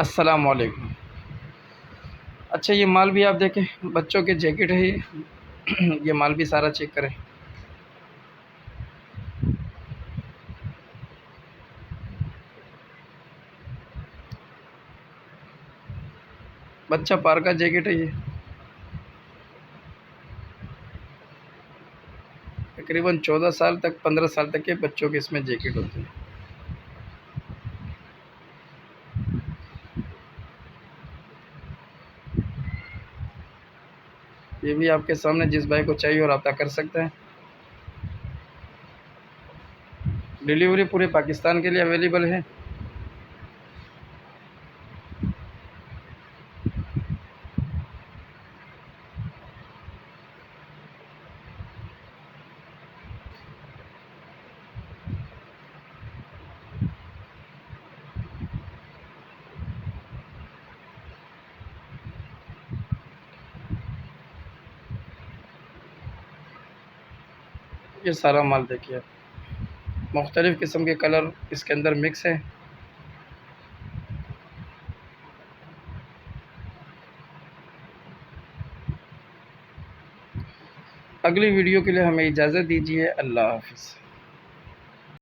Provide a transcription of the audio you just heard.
अस्सलाम वालेकुम। अच्छा, ये माल भी आप देखें, बच्चों के जैकेट है ये। ये माल भी सारा चेक करें। बच्चा पार का जैकेट है ये। तकरीबन 14 साल तक 15 साल तक के बच्चों के इसमें जैकेट होते हैं। ये भी आपके सामने, जिस भाई को चाहिए और रब्ता कर सकते हैं। डिलीवरी पूरे पाकिस्तान के लिए अवेलेबल है। ये सारा माल देखिए आप, मुख्तलिफ़ किस्म के कलर इसके अंदर मिक्स है। अगली वीडियो के लिए हमें इजाज़त दीजिए। अल्लाह हाफ़िज़।